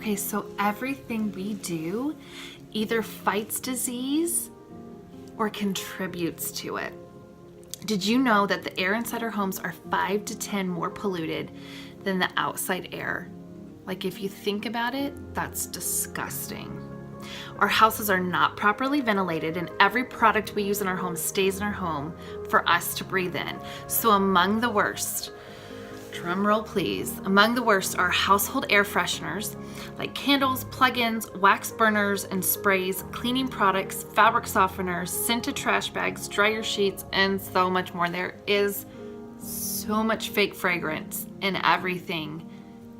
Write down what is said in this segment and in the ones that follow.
Okay, so everything we do either fights disease or contributes to it. Did you know that the air inside our homes are 5 to 10 more polluted than the outside air? Like, if you think about it, that's disgusting. Our houses are not properly ventilated, and every product we use in our home stays in our home for us to breathe in. So among the worst, drum roll please, among the worst are household air fresheners like candles, plug-ins, wax burners and sprays, cleaning products, fabric softeners, scented trash bags, dryer sheets, and so much more. There is so much fake fragrance in everything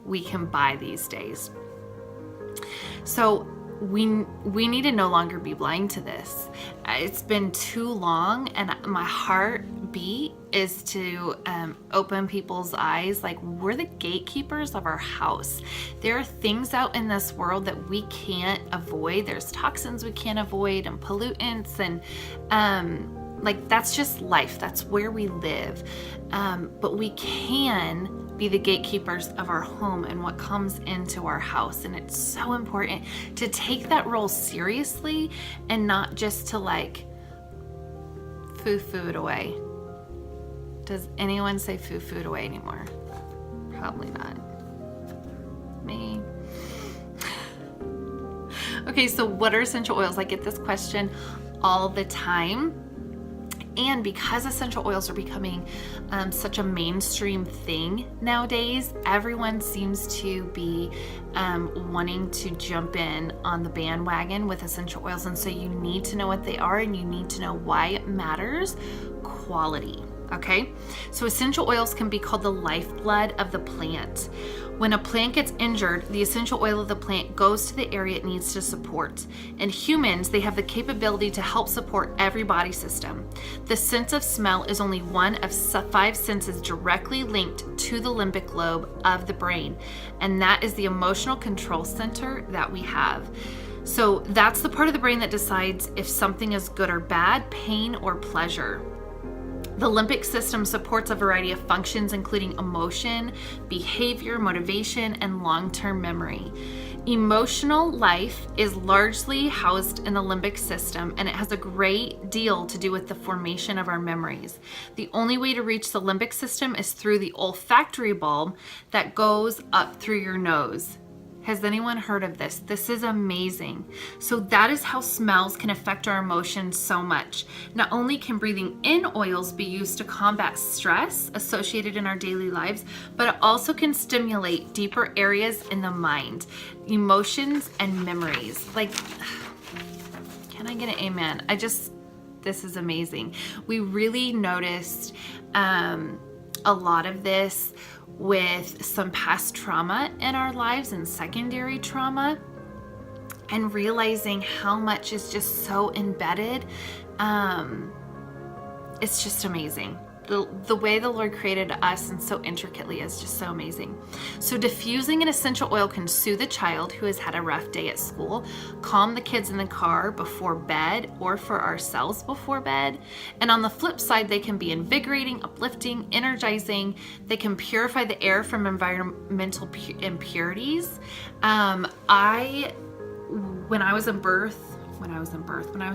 we can buy these days. So we need to no longer be blind to this. It's been too long, and my heartbeat is to open people's eyes. Like, we're the gatekeepers of our house. There are things out in this world that we can't avoid. There's toxins we can't avoid and pollutants, and like, that's just life. That's where we live. But we can be the gatekeepers of our home and what comes into our house. And it's so important to take that role seriously and not just to like foo-foo it away. Does anyone say foo-foo it away anymore? Probably not. Me. Okay, so what are essential oils? I get this question all the time. And because essential oils are becoming such a mainstream thing nowadays, everyone seems to be wanting to jump in on the bandwagon with essential oils. And so you need to know what they are, and you need to know why it matters. Quality, okay? So essential oils can be called the lifeblood of the plant. When a plant gets injured, the essential oil of the plant goes to the area it needs to support. In humans, they have the capability to help support every body system. The sense of smell is only one of 5 senses directly linked to the limbic lobe of the brain, and that is the emotional control center that we have. So that's the part of the brain that decides if something is good or bad, pain or pleasure. The limbic system supports a variety of functions, including emotion, behavior, motivation, and long-term memory. Emotional life is largely housed in the limbic system, and it has a great deal to do with the formation of our memories. The only way to reach the limbic system is through the olfactory bulb that goes up through your nose. Has anyone heard of this? This is amazing. So that is how smells can affect our emotions so much. Not only can breathing in oils be used to combat stress associated in our daily lives, but it also can stimulate deeper areas in the mind, emotions and memories. Like, can I get an amen? This is amazing. We really noticed a lot of this with some past trauma in our lives and secondary trauma, and realizing how much is just so embedded. It's just amazing. The way the Lord created us and so intricately is just so amazing. So diffusing an essential oil can soothe a child who has had a rough day at school, calm the kids in the car before bed, or for ourselves before bed. And on the flip side, they can be invigorating, uplifting, energizing. They can purify the air from environmental impurities. When I was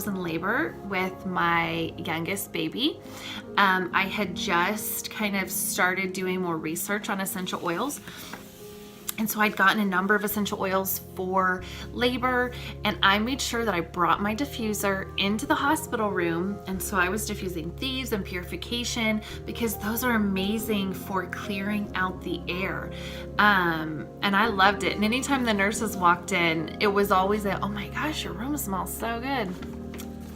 in labor with my youngest baby, I had just kind of started doing more research on essential oils. And so I'd gotten a number of essential oils for labor, and I made sure that I brought my diffuser into the hospital room. And so I was diffusing thieves and purification, because those are amazing for clearing out the air. And I loved it. And anytime the nurses walked in, it was always oh my gosh, your room smells so good.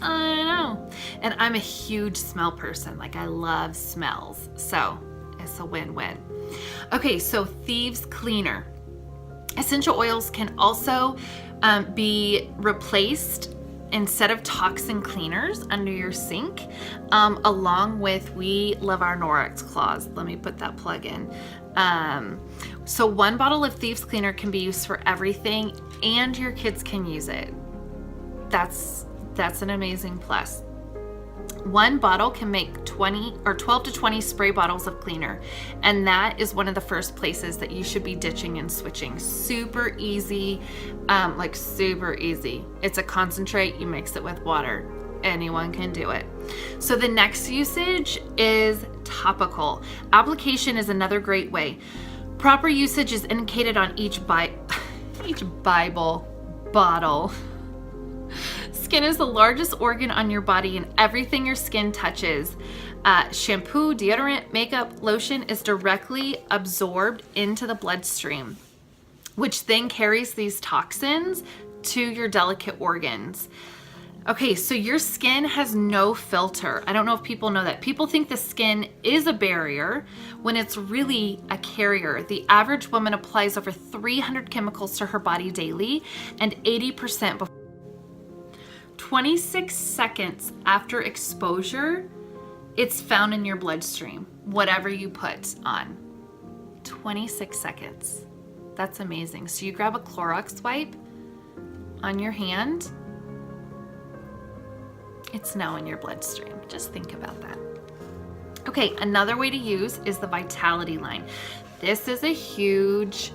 I know. And I'm a huge smell person. Like, I love smells. So it's a win-win. Okay, so thieves cleaner. Essential oils can also be replaced instead of toxin cleaners under your sink, along with We Love Our Norwex Claws. Let me put that plug in. So 1 bottle of Thieves Cleaner can be used for everything, and your kids can use it. That's an amazing plus. One bottle can make 12 to 20 spray bottles of cleaner. And that is one of the first places that you should be ditching and switching. Super easy, like super easy. It's a concentrate, you mix it with water. Anyone can do it. So the next usage is topical. Application is another great way. Proper usage is indicated on each Bible bottle. Skin is the largest organ on your body, and everything your skin touches, shampoo, deodorant, makeup, lotion, is directly absorbed into the bloodstream, which then carries these toxins to your delicate organs. Okay, so your skin has no filter. I don't know if people know that. People think the skin is a barrier when it's really a carrier. The average woman applies over 300 chemicals to her body daily, and 80% before 26 seconds after exposure, it's found in your bloodstream, whatever you put on. 26 seconds. That's amazing. So you grab a Clorox wipe on your hand, it's now in your bloodstream. Just think about that. Okay, another way to use is the Vitality line. This is a huge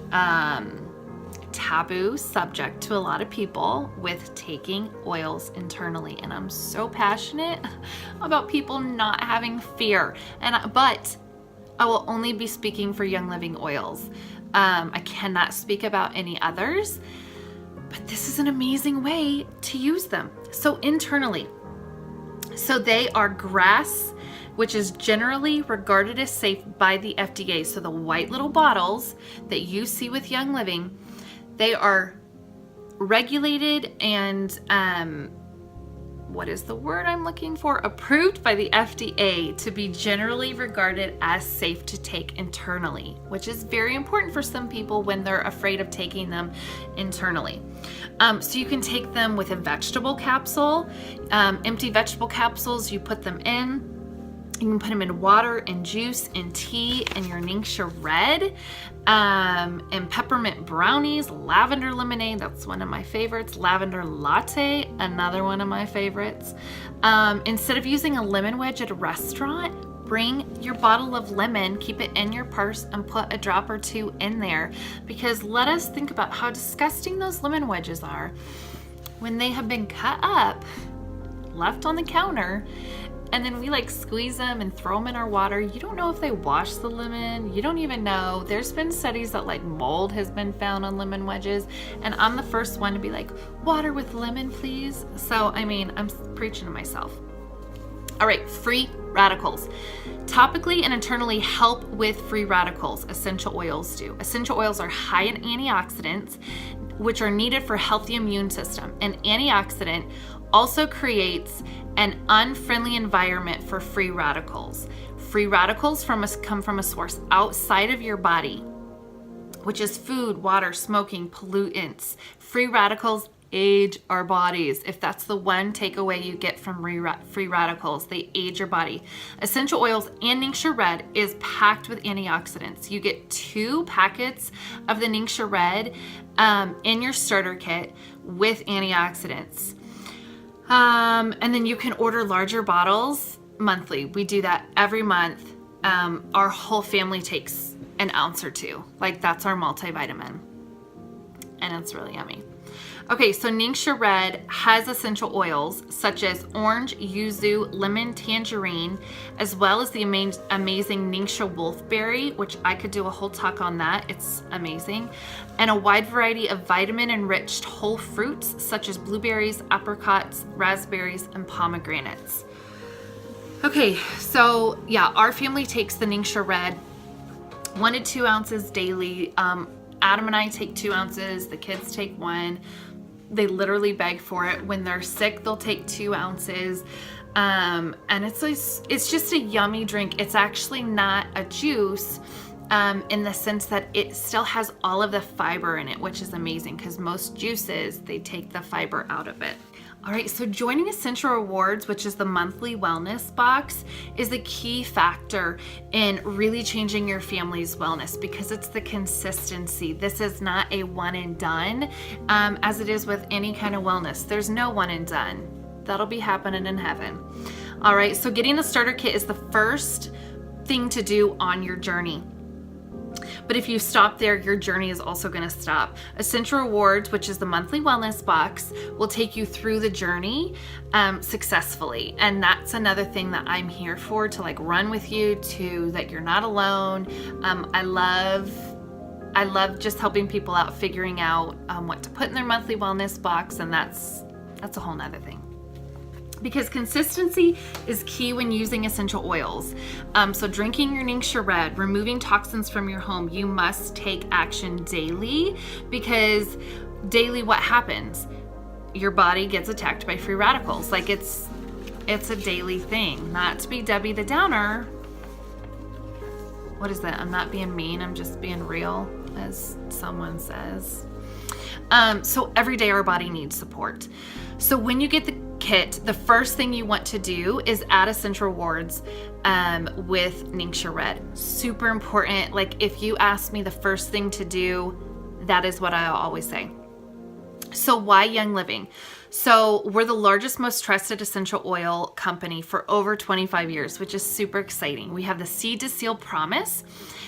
taboo subject to a lot of people with taking oils internally, and I'm so passionate about people not having fear. But I will only be speaking for Young Living oils. I cannot speak about any others, but this is an amazing way to use them. So internally, so they are grass, which is generally regarded as safe by the FDA. So the white little bottles that you see with Young Living, they are regulated and, what is the word I'm looking for? Approved by the FDA to be generally regarded as safe to take internally, which is very important for some people when they're afraid of taking them internally. So you can take them with a vegetable capsule, empty vegetable capsules, you put them in. You can put them in water, in juice, in tea, in your Ningxia Red, in peppermint brownies, lavender lemonade, that's one of my favorites, lavender latte, another one of my favorites. Instead of using a lemon wedge at a restaurant, bring your bottle of lemon, keep it in your purse, and put a drop or two in there, because let us think about how disgusting those lemon wedges are when they have been cut up, left on the counter, and then we like squeeze them and throw them in our water. You don't know if they wash the lemon. You don't even know. There's been studies that like mold has been found on lemon wedges. And I'm the first one to be like, water with lemon, please. So, I mean, I'm preaching to myself. All right, free radicals. Topically and internally help with free radicals. Essential oils do. Essential oils are high in antioxidants, which are needed for healthy immune system. An antioxidant also creates an unfriendly environment for free radicals. Free radicals come from a source outside of your body, which is food, water, smoking, pollutants. Free radicals age our bodies. If that's the one takeaway you get from free radicals, they age your body. Essential oils and Ningxia Red is packed with antioxidants. You get 2 packets of the Ningxia Red in your starter kit with antioxidants. And then you can order larger bottles monthly. We do that every month. Our whole family takes an ounce or 2. Like that's our multivitamin. And it's really yummy. Okay, so Ningxia Red has essential oils such as orange, yuzu, lemon, tangerine, as well as the amazing Ningxia Wolfberry, which I could do a whole talk on that. It's amazing. And a wide variety of vitamin-enriched whole fruits such as blueberries, apricots, raspberries, and pomegranates. Okay, so yeah, our family takes the Ningxia Red 1 to 2 ounces daily. Adam and I take 2 ounces, the kids take 1. They literally beg for it. When they're sick, they'll take 2 ounces. And it's just a yummy drink. It's actually not a juice in the sense that it still has all of the fiber in it, which is amazing because most juices, they take the fiber out of it. All right, so joining Essential Rewards, which is the monthly wellness box, is a key factor in really changing your family's wellness because it's the consistency. This is not a one and done, as it is with any kind of wellness. There's no one and done. That'll be happening in heaven. All right, so getting the starter kit is the first thing to do on your journey. But if you stop there, your journey is also going to stop. Essential Rewards, which is the monthly wellness box, will take you through the journey successfully. And that's another thing that I'm here for, to like run with you, to that you're not alone. I love just helping people out, figuring out what to put in their monthly wellness box. And that's a whole nother thing. Because consistency is key when using essential oils. So drinking your Ningxia Red, removing toxins from your home, you must take action daily, because daily what happens? Your body gets attacked by free radicals. Like it's a daily thing. Not to be Debbie the Downer. What is that? I'm not being mean, I'm just being real, as someone says. So every day our body needs support. So when you get the kit, the first thing you want to do is add Essential Rewards with Ningxia Red. Super important. Like if you ask me the first thing to do, that is what I always say. So why Young Living? So we're the largest, most trusted essential oil company for over 25 years, which is super exciting. We have the seed to seal promise,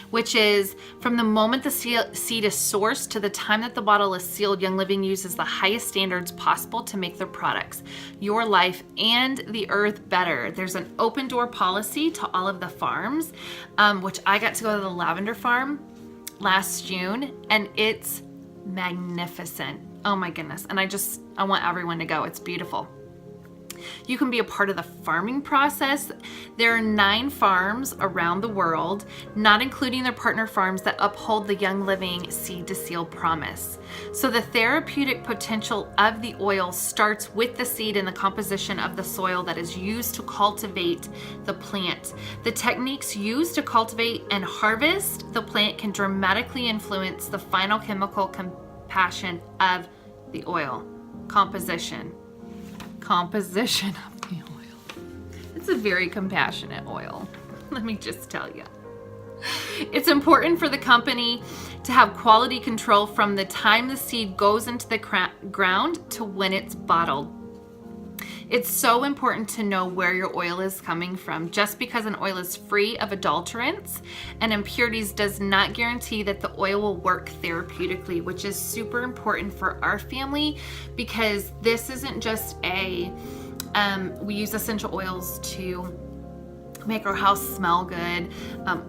which is from the moment the seed is sourced to the time that the bottle is sealed, Young Living uses the highest standards possible to make their products, your life and the earth better. There's an open door policy to all of the farms, which I got to go to the lavender farm last June, and it's magnificent. Oh my goodness. And I want everyone to go. It's beautiful. You can be a part of the farming process. There are 9 farms around the world, not including their partner farms, that uphold the Young Living seed to seal promise. So the therapeutic potential of the oil starts with the seed and the composition of the soil that is used to cultivate the plant. The techniques used to cultivate and harvest the plant can dramatically influence the final chemical composition of the oil. Composition of the oil. It's a very compassionate oil. Let me just tell you. It's important for the company to have quality control from the time the seed goes into the ground to when it's bottled. It's so important to know where your oil is coming from. Just because an oil is free of adulterants and impurities does not guarantee that the oil will work therapeutically, which is super important for our family, because this isn't just we use essential oils to make our house smell good,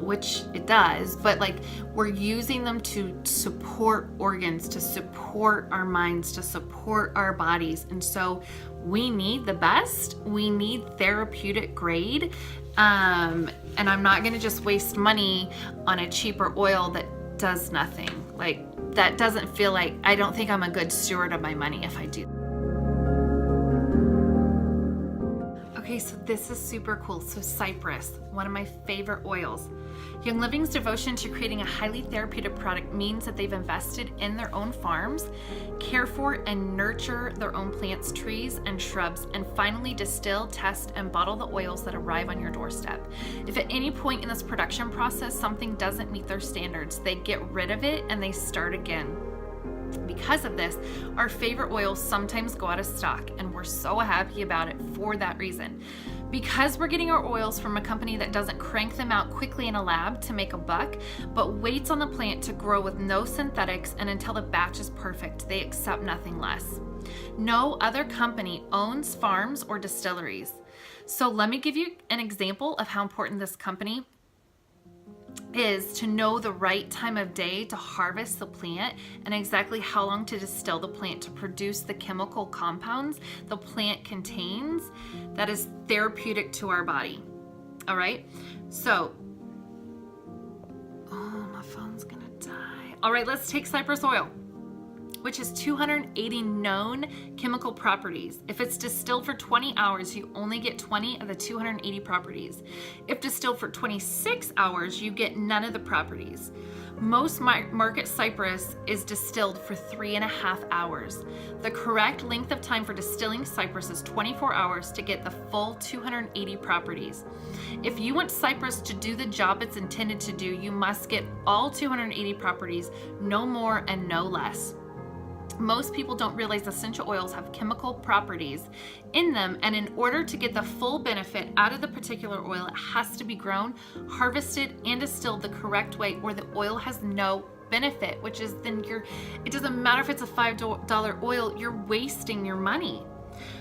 which it does, but like we're using them to support organs, to support our minds, to support our bodies. And so we need the best. We need therapeutic grade. And I'm not going to just waste money on a cheaper oil that does nothing. Like that doesn't feel like, I don't think I'm a good steward of my money if I do. Okay, so this is super cool. So cypress, one of my favorite oils. Young Living's devotion to creating a highly therapeutic product means that they've invested in their own farms, care for and nurture their own plants, trees, and shrubs, and finally distill, test, and bottle the oils that arrive on your doorstep. If at any point in this production process something doesn't meet their standards, they get rid of it and they start again. Because of this, our favorite oils sometimes go out of stock, and we're so happy about it for that reason. Because we're getting our oils from a company that doesn't crank them out quickly in a lab to make a buck, but waits on the plant to grow with no synthetics, and until the batch is perfect, they accept nothing less. No other company owns farms or distilleries. So let me give you an example of how important this company is to know the right time of day to harvest the plant and exactly how long to distill the plant to produce the chemical compounds the plant contains that is therapeutic to our body. All right, so, oh, my phone's gonna die. All right, let's take cypress oil, which has 280 known chemical properties. If it's distilled for 20 hours, you only get 20 of the 280 properties. If distilled for 26 hours, you get none of the properties. Most market cypress is distilled for 3.5 hours. The correct length of time for distilling cypress is 24 hours to get the full 280 properties. If you want cypress to do the job it's intended to do, you must get all 280 properties, no more and no less. Most people don't realize essential oils have chemical properties in them, and in order to get the full benefit out of the particular oil, it has to be grown, harvested, and distilled the correct way, or the oil has no benefit, which is then it doesn't matter if it's a $5 oil, you're wasting your money.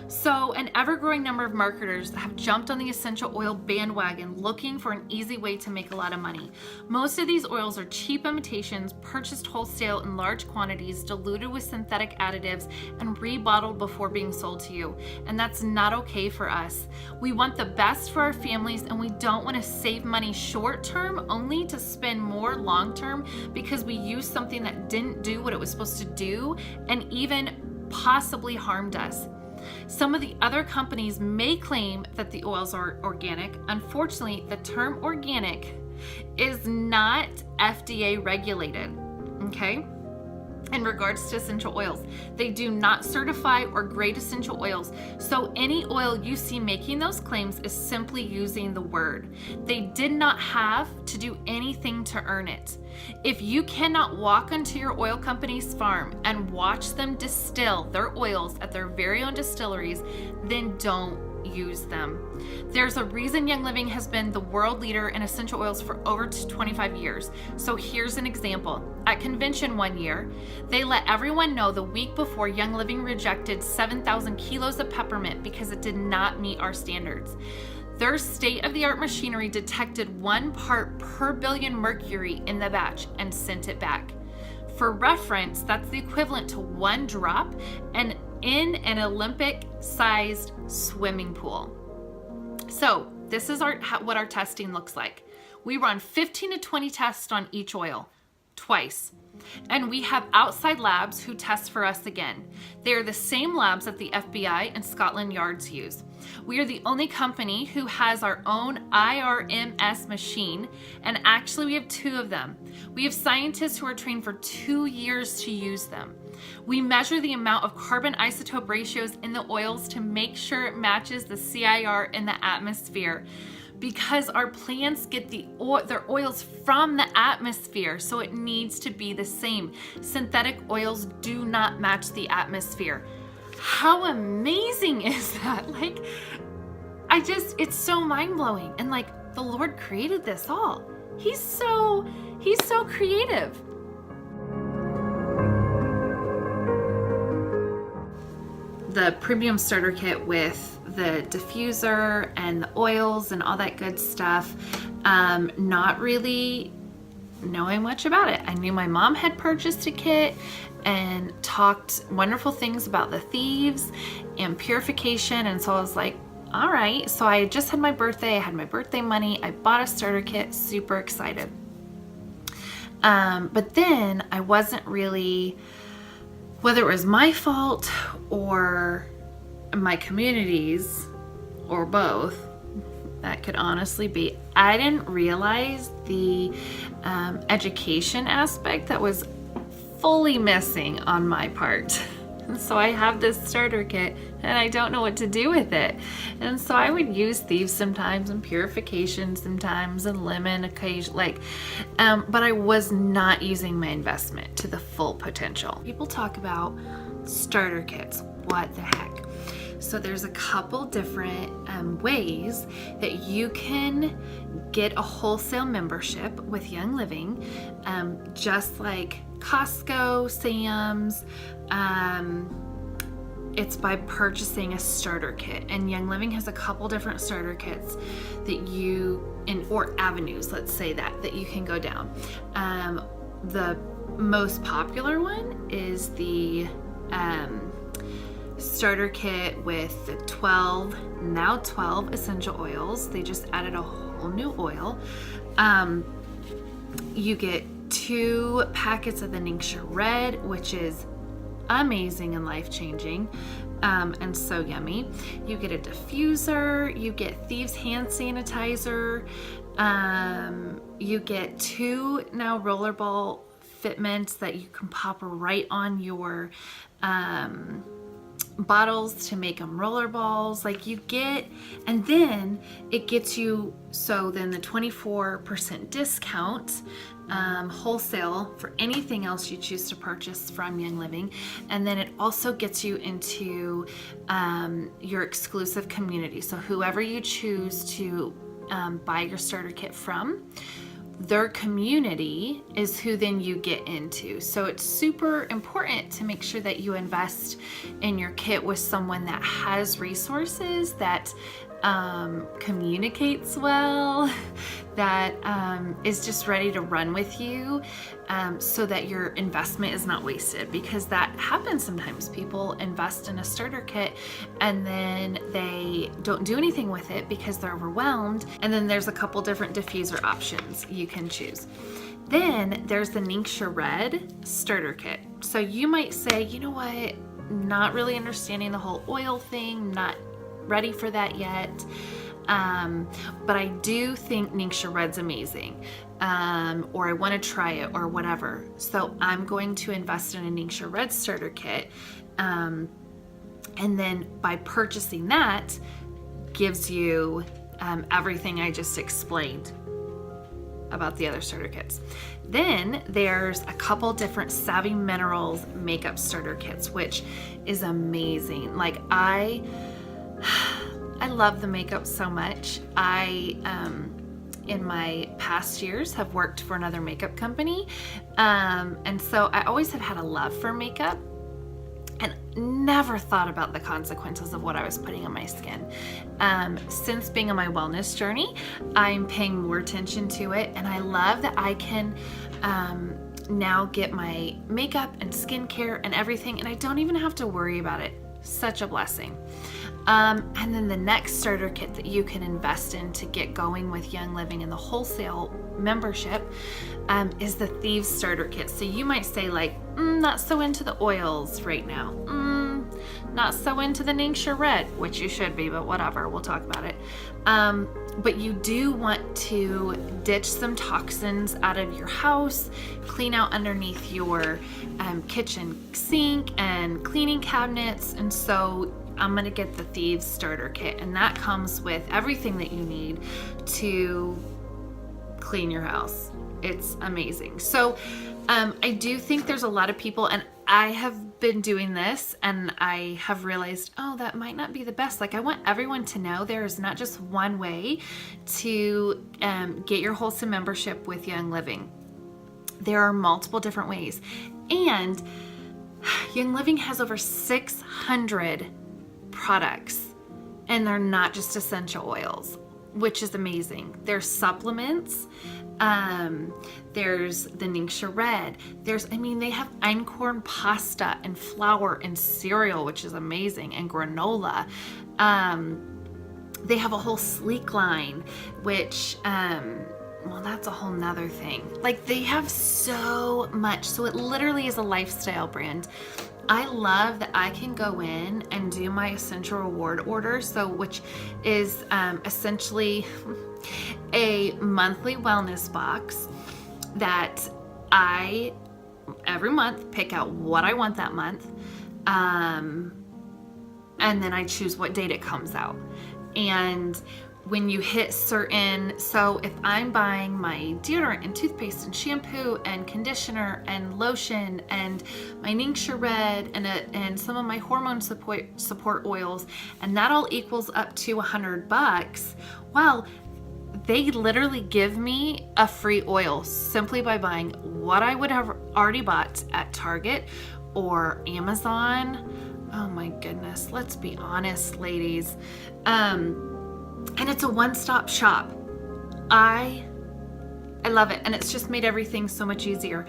So an ever-growing number of marketers have jumped on the essential oil bandwagon looking for an easy way to make a lot of money. Most of these oils are cheap imitations purchased wholesale in large quantities, diluted with synthetic additives, and rebottled before being sold to you. And that's not okay for us. We want the best for our families, and we don't want to save money short term only to spend more long term because we used something that didn't do what it was supposed to do and even possibly harmed us. Some of the other companies may claim that the oils are organic. Unfortunately, the term organic is not FDA regulated, okay? In regards to essential oils, they do not certify or grade essential oils. So any oil you see making those claims is simply using the word. They did not have to do anything to earn it. If you cannot walk onto your oil company's farm and watch them distill their oils at their very own distilleries, then don't use them. There's a reason Young Living has been the world leader in essential oils for over 25 years. So here's an example. At convention one year, they let everyone know the week before Young Living rejected 7,000 kilos of peppermint because it did not meet our standards. Their state-of-the-art machinery detected 1 part per billion mercury in the batch and sent it back. For reference, that's the equivalent to 1 drop and in an Olympic-sized swimming pool. So this is what our testing looks like. We run 15 to 20 tests on each oil, twice. And we have outside labs who test for us again. They are the same labs that the FBI and Scotland Yards use. We are the only company who has our own IRMS machine, and actually we have 2 of them. We have scientists who are trained for 2 years to use them. We measure the amount of carbon isotope ratios in the oils to make sure it matches the CIR in the atmosphere, because our plants get their oils from the atmosphere, so it needs to be the same. Synthetic oils do not match the atmosphere. How amazing is that? Like, it's so mind-blowing. And like, the Lord created this all. He's so creative. The premium starter kit with the diffuser and the oils and all that good stuff, not really knowing much about it. I knew my mom had purchased a kit and talked wonderful things about the thieves and purification, and so I was like, all right. So I just had my birthday, I had my birthday money, I bought a starter kit, super excited. But then I wasn't really, whether it was my fault or my community's or both, that could honestly be, I didn't realize the education aspect that was fully missing on my part. And so I have this starter kit and I don't know what to do with it. And so I would use thieves sometimes and purification sometimes and lemon occasionally, but I was not using my investment to the full potential. People talk about starter kits. What the heck? So there's a couple different ways that you can get a wholesale membership with Young Living, just like Costco, Sam's. It's by purchasing a starter kit, and Young Living has a couple different starter kits that or avenues, let's say that you can go down. The most popular one is the starter kit with the 12 essential oils. They just added a whole new oil. You get 2 packets of the Ningxia Red, which is amazing and life-changing, and so yummy. You get a diffuser, you get Thieves hand sanitizer, you get 2 now rollerball fitments that you can pop right on your bottles to make them roller balls. Like, you get, and then it gets you, so then the 24% discount wholesale for anything else you choose to purchase from Young Living. And then it also gets you into your exclusive community. So whoever you choose to buy your starter kit from, their community is who then you get into. So it's super important to make sure that you invest in your kit with someone that has resources, that communicates well, that is just ready to run with you, so that your investment is not wasted, because that happens sometimes. People invest in a starter kit and then they don't do anything with it because they're overwhelmed. And then there's a couple different diffuser options you can choose. Then there's the Ningxia Red starter kit. So you might say, you know what, not really understanding the whole oil thing, not ready for that yet, but I do think Ningxia Red's amazing, or I want to try it or whatever. So I'm going to invest in a Ningxia Red starter kit, and then by purchasing that gives you everything I just explained about the other starter kits. Then there's a couple different Savvy Minerals makeup starter kits, which is amazing. Like I love the makeup so much. I in my past years have worked for another makeup company, and so I always have had a love for makeup and never thought about the consequences of what I was putting on my skin. Since being on my wellness journey, I'm paying more attention to it, and I love that I can now get my makeup and skincare and everything, and I don't even have to worry about it. Such a blessing. And then the next starter kit that you can invest in to get going with Young Living and the wholesale membership is the Thieves starter kit. So you might say like, not so into the oils right now. Not so into the Ningxia Red, which you should be, but whatever, we'll talk about it. But you do want to ditch some toxins out of your house, clean out underneath your kitchen sink and cleaning cabinets. And so I'm gonna get the Thieves starter kit, and that comes with everything that you need to clean your house. It's amazing. So I do think there's a lot of people, and I have been doing this and I have realized, oh, that might not be the best. Like, I want everyone to know there is not just one way to get your wholesome membership with Young Living. There are multiple different ways. And Young Living has over 600 products, and they're not just essential oils, which is amazing. There's supplements, there's the Ningxia Red, they have einkorn pasta and flour and cereal, which is amazing, and granola. They have a whole sleek line, which well, that's a whole nother thing. Like, they have so much. So it literally is a lifestyle brand. I love that I can go in and do my essential reward order, which is essentially a monthly wellness box that I every month pick out what I want that month, and then I choose what date it comes out. And when you hit certain, so if I'm buying my deodorant and toothpaste and shampoo and conditioner and lotion and my Ningxia Red and some of my hormone support oils, and that all equals up to $100, well, they literally give me a free oil simply by buying what I would have already bought at Target or Amazon. Oh my goodness, let's be honest, ladies. And it's a one-stop shop. I love it, and it's just made everything so much easier.